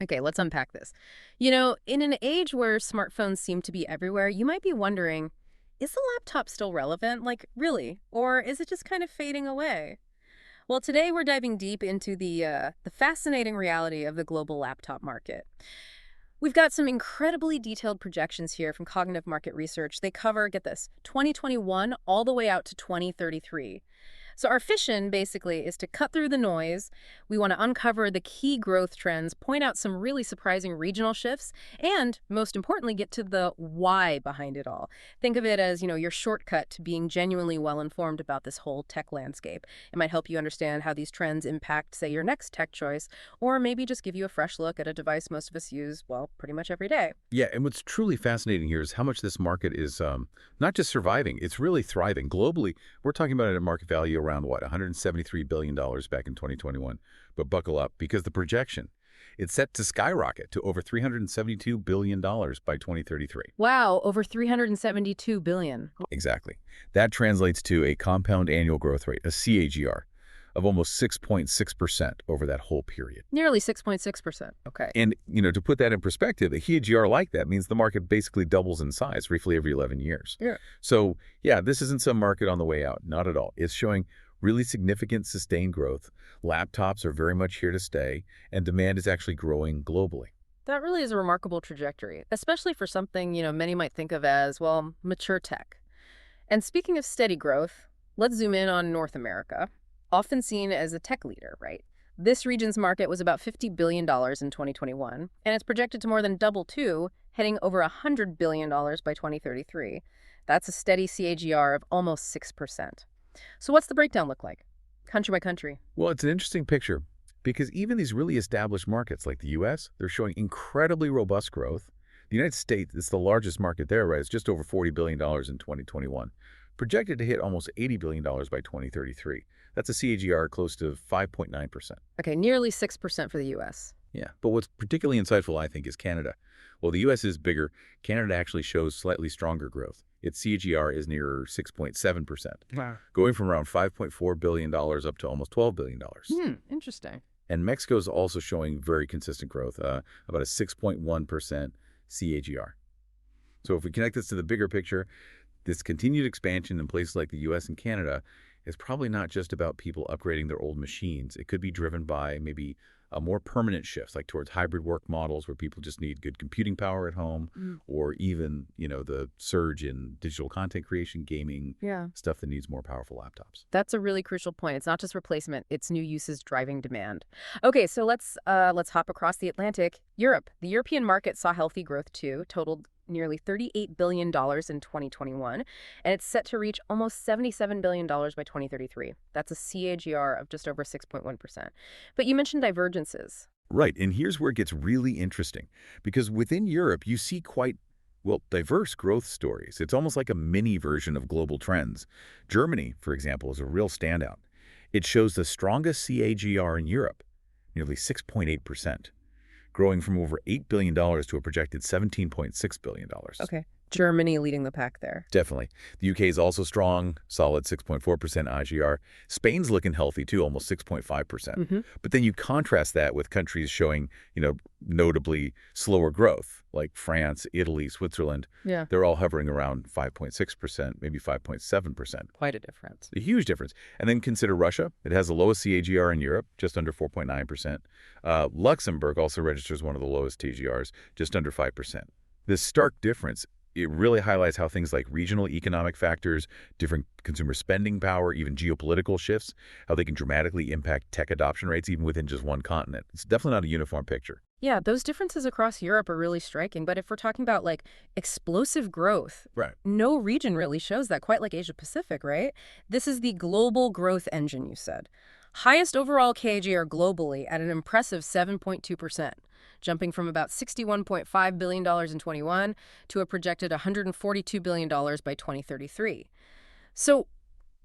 Okay, let's unpack this. You know, in an age where smartphones seem to be everywhere, you might be wondering, is the laptop still relevant? Like, really? Or is it just kind of fading away? Well, today we're diving deep into the fascinating reality of the global laptop market. We've got some incredibly detailed projections here from Cognitive Market Research. They cover, get this, 2021 all the way out to 2033. So our mission basically is to cut through the noise. We want to uncover the key growth trends, point out some really surprising regional shifts, and most importantly, get to the why behind it all. Think of it as, your shortcut to being genuinely well informed about this whole tech landscape. It might help you understand how these trends impact, say, your next tech choice, or maybe just give you a fresh look at a device most of us use, well, pretty much every day. Yeah, and what's truly fascinating here is how much this market is not just surviving, it's really thriving. Globally, we're talking about a market value around, what, $173 billion back in 2021. But buckle up, because the projection, it's set to skyrocket to over $372 billion by 2033. Wow, over 372 billion. Exactly. That translates to a compound annual growth rate, a CAGR, of almost 6.6% over that whole period. Nearly 6.6%. Okay. And, to put that in perspective, a CAGR like that means the market basically doubles in size roughly every 11 years. Yeah. So, yeah, this isn't some market on the way out. Not at all. It's showing really significant sustained growth. Laptops are very much here to stay, and demand is actually growing globally. That really is a remarkable trajectory, especially for something, many might think of as, well, mature tech. And speaking of steady growth, let's zoom in on North America, often seen as a tech leader, right? This region's market was about $50 billion in 2021, and it's projected to more than double too, heading over $100 billion by 2033. That's a steady CAGR of almost 6%. So what's the breakdown look like, country by country? Well, it's an interesting picture because even these really established markets like the U.S., they're showing incredibly robust growth. The United States is the largest market there, right? It's just over $40 billion in 2021, projected to hit almost $80 billion by 2033. That's a CAGR close to 5.9%. Okay, nearly 6% for the U.S. Yeah, but what's particularly insightful, I think, is Canada. While the U.S. is bigger, Canada actually shows slightly stronger growth. Its CAGR is near 6.7%, Wow. going from around $5.4 billion up to almost $12 billion. Interesting. And Mexico is also showing very consistent growth, about a 6.1% CAGR. So if we connect this to the bigger picture, this continued expansion in places like the U.S. and Canada is probably not just about people upgrading their old machines. It could be driven by maybe a more permanent shift, like towards hybrid work models where people just need good computing power at home, or even, the surge in digital content creation, gaming, Yeah. stuff that needs more powerful laptops. That's a really crucial point. It's not just replacement, it's new uses driving demand. Okay, so let's hop across the Atlantic. Europe. The European market saw healthy growth too, totaled nearly $38 billion in 2021, and it's set to reach almost $77 billion by 2033. That's a CAGR of just over 6.1%. But you mentioned divergences. Right, and here's where it gets really interesting, because within Europe, you see quite, well, diverse growth stories. It's almost like a mini version of global trends. Germany, for example, is a real standout. It shows the strongest CAGR in Europe, nearly 6.8%, growing from over $8 billion to a projected $17.6 billion. Okay. Germany leading the pack there. Definitely. The UK is also strong, solid 6.4% IGR. Spain's looking healthy too, almost 6.5%. But then you contrast that with countries showing, notably slower growth, like France, Italy, Switzerland. Yeah. They're all hovering around 5.6%, maybe 5.7%. Quite a difference. A huge difference. And then consider Russia. It has the lowest CAGR in Europe, just under 4.9%. Luxembourg also registers one of the lowest TGRs, just under 5%. This stark difference, it really highlights how things like regional economic factors, different consumer spending power, even geopolitical shifts, how they can dramatically impact tech adoption rates even within just one continent. It's definitely not a uniform picture. Yeah, those differences across Europe are really striking. But if we're talking about explosive growth, Right. no region really shows that, quite like Asia Pacific, right? This is the global growth engine, you said. Highest overall CAGR globally at an impressive 7.2%. Jumping from about $61.5 billion in 21 to a projected $142 billion by 2033. So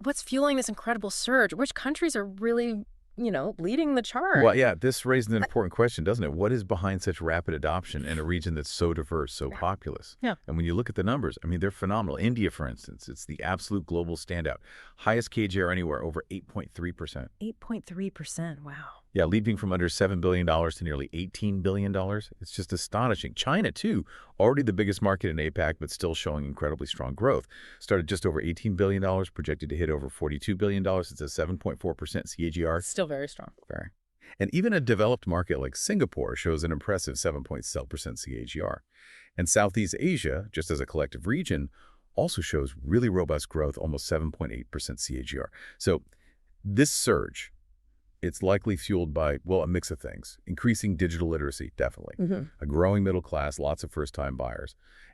what's fueling this incredible surge? Which countries are really, leading the charge? Well, yeah, this raises an important question, doesn't it? What is behind such rapid adoption in a region that's so diverse, so populous? Yeah. And when you look at the numbers, they're phenomenal. India, for instance, it's the absolute global standout. Highest CAGR anywhere, over 8.3%. 8.3%, wow. Yeah, leaping from under $7 billion to nearly $18 billion. It's just astonishing. China, too, already the biggest market in APAC, but still showing incredibly strong growth. Started just over $18 billion, projected to hit over $42 billion. It's a 7.4% CAGR. Still very strong. Very. And even a developed market like Singapore shows an impressive 7.7% CAGR. And Southeast Asia, just as a collective region, also shows really robust growth, almost 7.8% CAGR. So this surge, it's likely fueled by, well, a mix of things. Increasing digital literacy, definitely. A growing middle class, lots of first-time buyers,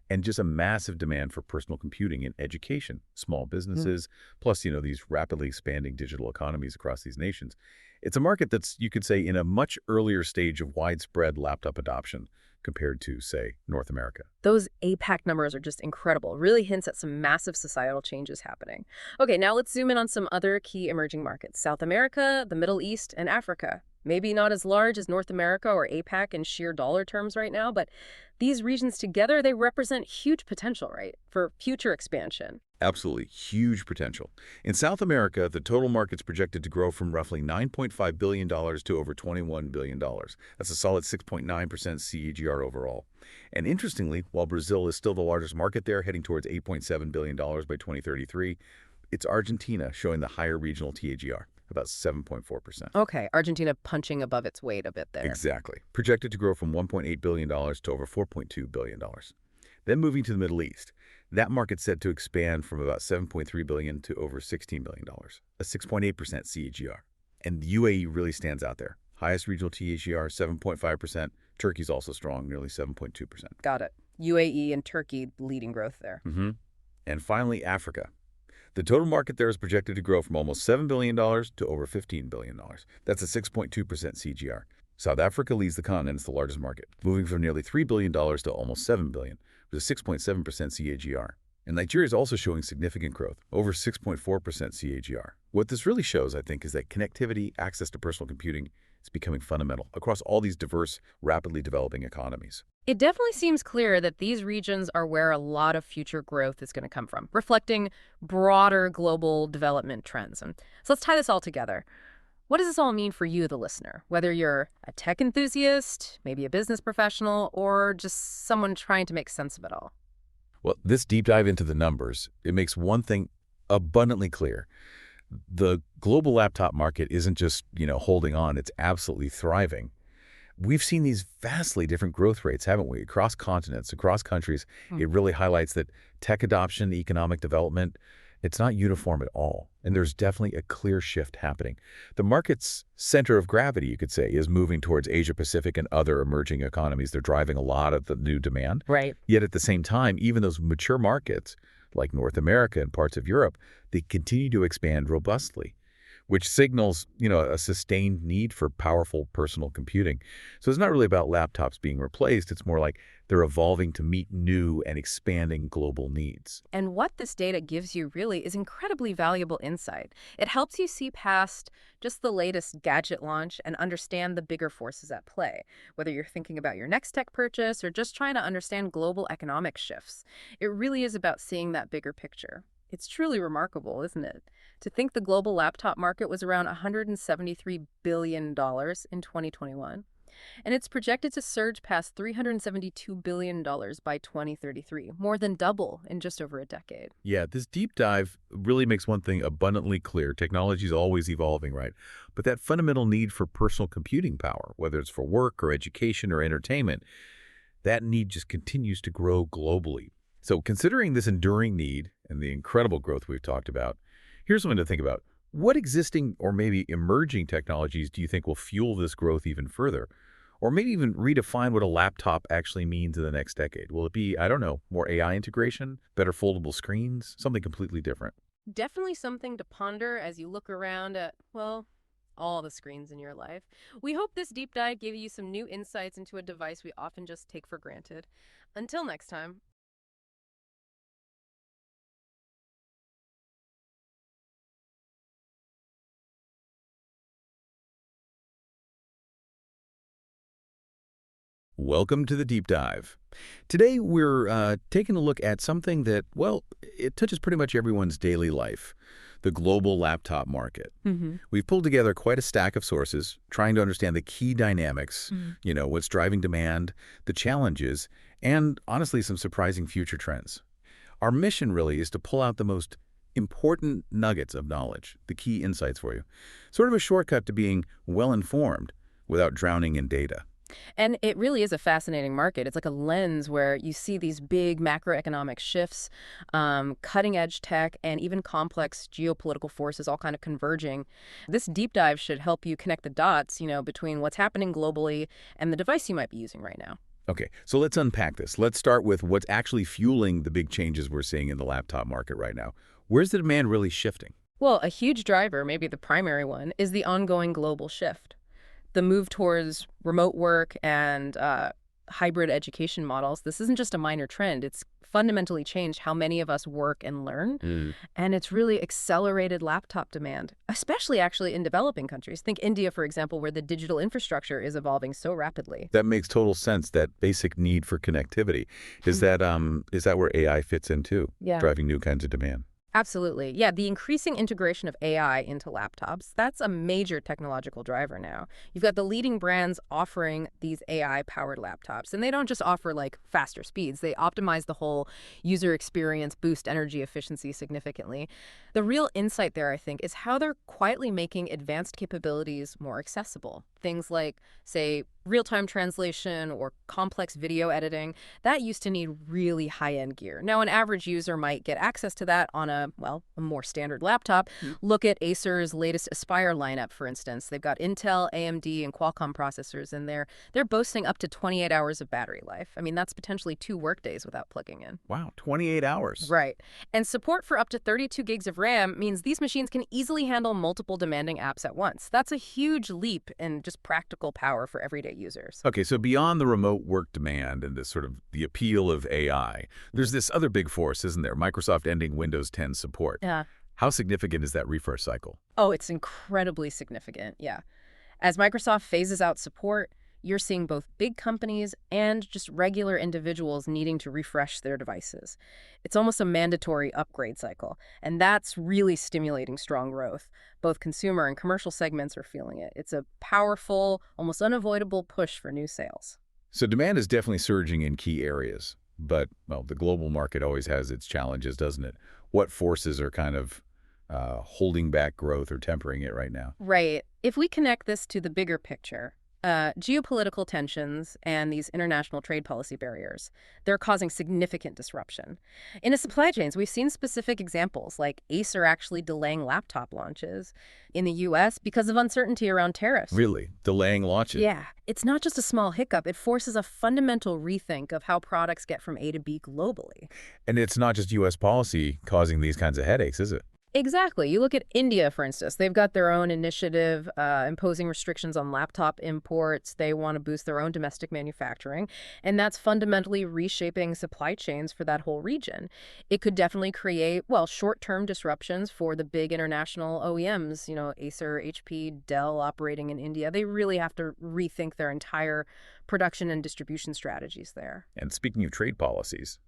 and just a massive demand for personal computing and education, small businesses, plus, these rapidly expanding digital economies across these nations. It's a market that's, you could say, in a much earlier stage of widespread laptop adoption compared to, say, North America. Those APAC numbers are just incredible. Really hints at some massive societal changes happening. Okay, now let's zoom in on some other key emerging markets. South America, the Middle East, and Africa. Maybe not as large as North America or APAC in sheer dollar terms right now, but these regions together, they represent huge potential, right, for future expansion. Absolutely huge potential. In South America, the total market's projected to grow from roughly $9.5 billion to over $21 billion. That's a solid 6.9% CAGR overall. And interestingly, while Brazil is still the largest market there, heading towards $8.7 billion by 2033, it's Argentina showing the higher regional TAGR, about 7.4%. Okay, Argentina punching above its weight a bit there. Exactly. Projected to grow from $1.8 billion to over $4.2 billion. Then moving to the Middle East, that market's set to expand from about $7.3 billion to over $16 billion, a 6.8% CAGR. And the UAE really stands out there. Highest regional TAGR, 7.5%. Turkey's also strong, nearly 7.2%. Got it. UAE and Turkey leading growth there. And finally, Africa. The total market there is projected to grow from almost $7 billion to over $15 billion. That's a 6.2% CAGR. South Africa leads the continent as the largest market, moving from nearly $3 billion to almost $7 billion, with a 6.7% CAGR. And Nigeria is also showing significant growth, over 6.4% CAGR. What this really shows, I think, is that connectivity, access to personal computing, is becoming fundamental across all these diverse, rapidly developing economies. It definitely seems clear that these regions are where a lot of future growth is going to come from, reflecting broader global development trends. And so let's tie this all together. What does this all mean for you, the listener? Whether you're a tech enthusiast, maybe a business professional, or just someone trying to make sense of it all. Well, this deep dive into the numbers, it makes one thing abundantly clear. The global laptop market isn't just, holding on, it's absolutely thriving. We've seen these vastly different growth rates, haven't we? Across continents, across countries. It really highlights that tech adoption, economic development, it's not uniform at all. And there's definitely a clear shift happening. The market's center of gravity, you could say, is moving towards Asia-Pacific and other emerging economies. They're driving a lot of the new demand. Right. Yet at the same time, even those mature markets, like North America and parts of Europe, they continue to expand robustly, which signals, a sustained need for powerful personal computing. So it's not really about laptops being replaced. It's more like they're evolving to meet new and expanding global needs. And what this data gives you really is incredibly valuable insight. It helps you see past just the latest gadget launch and understand the bigger forces at play, whether you're thinking about your next tech purchase or just trying to understand global economic shifts. It really is about seeing that bigger picture. It's truly remarkable, isn't it? To think the global laptop market was around $173 billion in 2021. And it's projected to surge past $372 billion by 2033, more than double in just over a decade. Yeah, this deep dive really makes one thing abundantly clear. Technology is always evolving, right? But that fundamental need for personal computing power, whether it's for work or education or entertainment, that need just continues to grow globally. So considering this enduring need and the incredible growth we've talked about, here's something to think about. What existing or maybe emerging technologies do you think will fuel this growth even further? Or maybe even redefine what a laptop actually means in the next decade? Will it be, I don't know, more AI integration, better foldable screens, something completely different? Definitely something to ponder as you look around at, well, all the screens in your life. We hope this deep dive gave you some new insights into a device we often just take for granted. Until next time. Welcome to the Deep Dive. Today we're taking a look at something that, well, it touches pretty much everyone's daily life. the global laptop market. Mm-hmm. We've pulled together quite a stack of sources, trying to understand the key dynamics, what's driving demand, the challenges, and honestly, some surprising future trends. Our mission really is to pull out the most important nuggets of knowledge, the key insights for you. Sort of a shortcut to being well-informed without drowning in data. And it really is a fascinating market. It's like a lens where you see these big macroeconomic shifts, cutting-edge tech, and even complex geopolitical forces all kind of converging. This deep dive should help you connect the dots, between what's happening globally and the device you might be using right now. Okay, so let's unpack this. Let's start with what's actually fueling the big changes we're seeing in the laptop market right now. Where's the demand really shifting? Well, a huge driver, maybe the primary one, is the ongoing global shift. The move towards remote work and hybrid education models. This isn't just a minor trend. It's fundamentally changed how many of us work and learn. And it's really accelerated laptop demand, especially actually in developing countries. Think India, for example, where the digital infrastructure is evolving so rapidly. That makes total sense, that basic need for connectivity. Is that where AI fits in too, Yeah. driving new kinds of demand? Absolutely. Yeah, the increasing integration of AI into laptops, that's a major technological driver now. You've got the leading brands offering these AI-powered laptops, and they don't just offer like faster speeds. They optimize the whole user experience, boost energy efficiency significantly. The real insight there, I think, is how they're quietly making advanced capabilities more accessible. Things like, say, real-time translation or complex video editing, that used to need really high-end gear. Now, an average user might get access to that on a more standard laptop. Look at Acer's latest Aspire lineup, for instance. They've got Intel, AMD, and Qualcomm processors in there. They're boasting up to 28 hours of battery life. I mean, that's potentially 2 workdays without plugging in. Wow, 28 hours. Right. And support for up to 32 gigs of RAM means these machines can easily handle multiple demanding apps at once. That's a huge leap in just practical power for everyday users. Okay, so beyond the remote work demand and the appeal of AI, there's this other big force, isn't there? Microsoft ending Windows 10 support. Yeah. How significant is that refresh cycle? Oh, it's incredibly significant. Yeah. As Microsoft phases out support, you're seeing both big companies and just regular individuals needing to refresh their devices. It's almost a mandatory upgrade cycle, and that's really stimulating strong growth. Both consumer and commercial segments are feeling it. It's a powerful, almost unavoidable push for new sales. So demand is definitely surging in key areas, but, well, the global market always has its challenges, doesn't it? What forces are kind of holding back growth or tempering it right now? Right. If we connect this to the bigger picture, geopolitical tensions and these international trade policy barriers, they're causing significant disruption. In the supply chains, we've seen specific examples, like Acer actually delaying laptop launches in the U.S. because of uncertainty around tariffs. Really? Delaying launches? Yeah, it's not just a small hiccup. It forces a fundamental rethink of how products get from A to B globally. And it's not just U.S. policy causing these kinds of headaches, is it? Exactly. You look at India, for instance. They've got their own initiative imposing restrictions on laptop imports. They want to boost their own domestic manufacturing, and that's fundamentally reshaping supply chains for that whole region. It could definitely create, short-term disruptions for the big international OEMs, Acer, HP, Dell operating in India. They really have to rethink their entire production and distribution strategies there. And speaking of trade policies,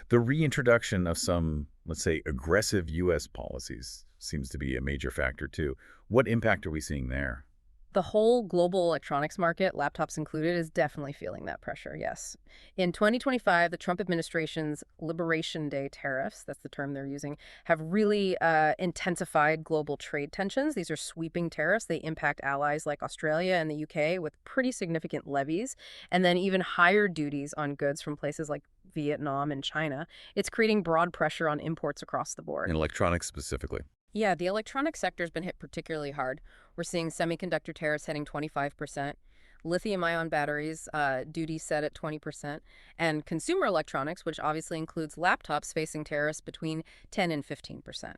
the reintroduction of some, let's say, aggressive U.S. policies seems to be a major factor, too. What impact are we seeing there? The whole global electronics market, laptops included, is definitely feeling that pressure, yes. In 2025, the Trump administration's Liberation Day tariffs, that's the term they're using, have really intensified global trade tensions. These are sweeping tariffs. They impact allies like Australia and the UK with pretty significant levies, and then even higher duties on goods from places like Vietnam and China. It's creating broad pressure on imports across the board. In electronics specifically? Yeah, the electronics sector's been hit particularly hard. We're seeing semiconductor tariffs heading 25%, lithium-ion batteries duty set at 20%, and consumer electronics, which obviously includes laptops, facing tariffs between 10 and 15%.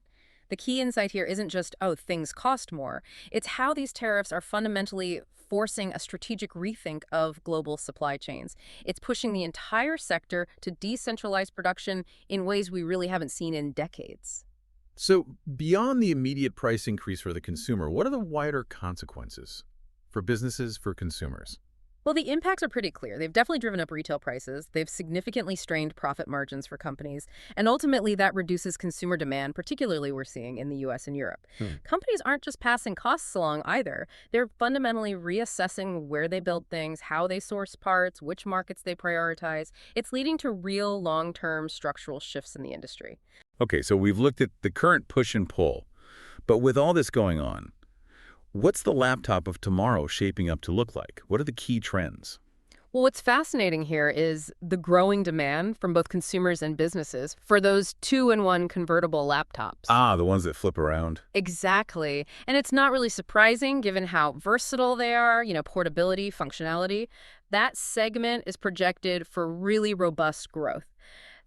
The key insight here isn't just, things cost more. It's how these tariffs are fundamentally forcing a strategic rethink of global supply chains. It's pushing the entire sector to decentralize production in ways we really haven't seen in decades. So beyond the immediate price increase for the consumer, what are the wider consequences for businesses, for consumers? Well, the impacts are pretty clear. They've definitely driven up retail prices. They've significantly strained profit margins for companies. And ultimately, that reduces consumer demand, particularly we're seeing in the US and Europe. Hmm. Companies aren't just passing costs along either. They're fundamentally reassessing where they build things, how they source parts, which markets they prioritize. It's leading to real long-term structural shifts in the industry. Okay, so we've looked at the current push and pull. But with all this going on, what's the laptop of tomorrow shaping up to look like? What are the key trends? Well, what's fascinating here is the growing demand from both consumers and businesses for those two-in-one convertible laptops. Ah, the ones that flip around. Exactly. And it's not really surprising given how versatile they are, portability, functionality. That segment is projected for really robust growth.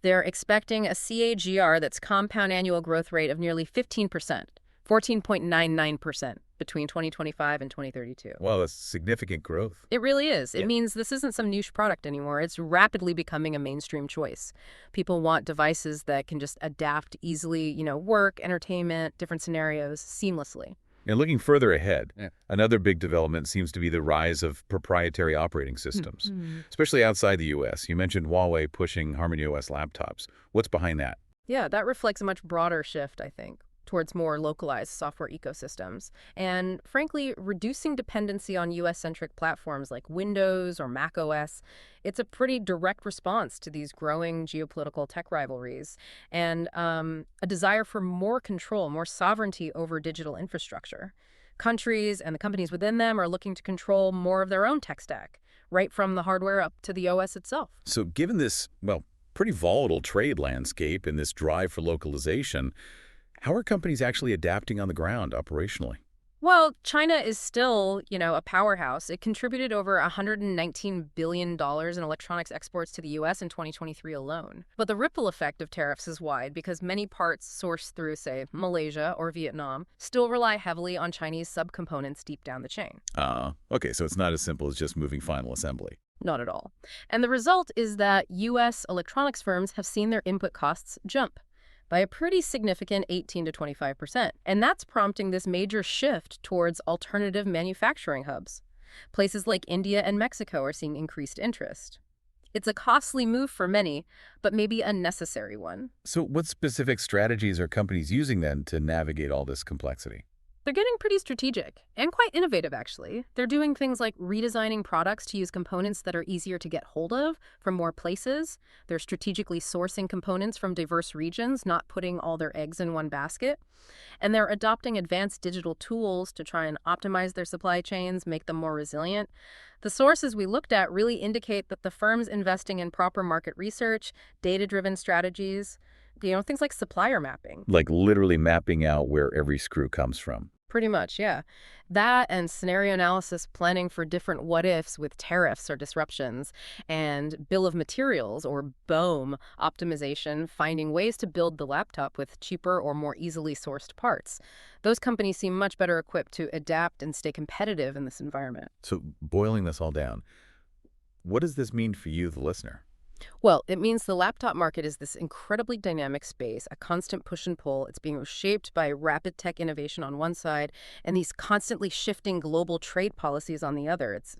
They're expecting a CAGR that's compound annual growth rate of nearly 15%, 14.99% between 2025 and 2032. Well, that's significant growth. It really is. It Yeah. means this isn't some niche product anymore. It's rapidly becoming a mainstream choice. People want devices that can just adapt easily, work, entertainment, different scenarios seamlessly. And looking further ahead, another big development seems to be the rise of proprietary operating systems, Mhm. especially outside the U.S. You mentioned Huawei pushing HarmonyOS laptops. What's behind that? Yeah, that reflects a much broader shift, I think, towards more localized software ecosystems. And frankly, reducing dependency on US-centric platforms like Windows or Mac OS, it's a pretty direct response to these growing geopolitical tech rivalries and a desire for more control, more sovereignty over digital infrastructure. Countries and the companies within them are looking to control more of their own tech stack, right from the hardware up to the OS itself. So given this, well, pretty volatile trade landscape and this drive for localization, how are companies actually adapting on the ground operationally? Well, China is still, a powerhouse. It contributed over $119 billion in electronics exports to the US in 2023 alone. But the ripple effect of tariffs is wide because many parts sourced through, say, Malaysia or Vietnam still rely heavily on Chinese subcomponents deep down the chain. Okay, so it's not as simple as just moving final assembly. Not at all. And the result is that US electronics firms have seen their input costs jump by a pretty significant 18 to 25%. And that's prompting this major shift towards alternative manufacturing hubs. Places like India and Mexico are seeing increased interest. It's a costly move for many, but maybe a necessary one. So what specific strategies are companies using then to navigate all this complexity? They're getting pretty strategic and quite innovative, actually. They're doing things like redesigning products to use components that are easier to get hold of from more places. They're strategically sourcing components from diverse regions, not putting all their eggs in one basket. And they're adopting advanced digital tools to try and optimize their supply chains, make them more resilient. The sources we looked at really indicate that the firm's investing in proper market research, data-driven strategies, things like supplier mapping. Like literally mapping out where every screw comes from. Pretty much, yeah. That and scenario analysis planning for different what ifs with tariffs or disruptions, and bill of materials or BOM optimization, finding ways to build the laptop with cheaper or more easily sourced parts. Those companies seem much better equipped to adapt and stay competitive in this environment. So boiling this all down, what does this mean for you, the listener? Well, it means the laptop market is this incredibly dynamic space, a constant push and pull. It's being shaped by rapid tech innovation on one side and these constantly shifting global trade policies on the other. It's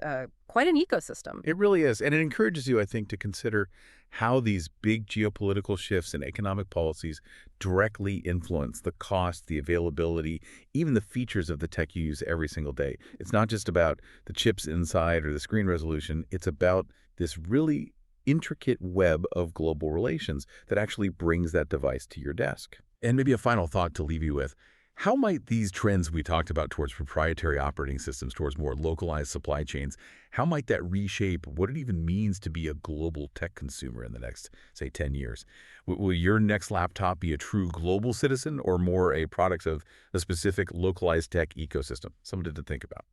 quite an ecosystem. It really is. And it encourages you, I think, to consider how these big geopolitical shifts in economic policies directly influence the cost, the availability, even the features of the tech you use every single day. It's not just about the chips inside or the screen resolution. It's about this really intricate web of global relations that actually brings that device to your desk. And maybe a final thought to leave you with. How might these trends we talked about towards proprietary operating systems, towards more localized supply chains, how might that reshape what it even means to be a global tech consumer in the next, say, 10 years? Will your next laptop be a true global citizen or more a product of a specific localized tech ecosystem? Something to think about.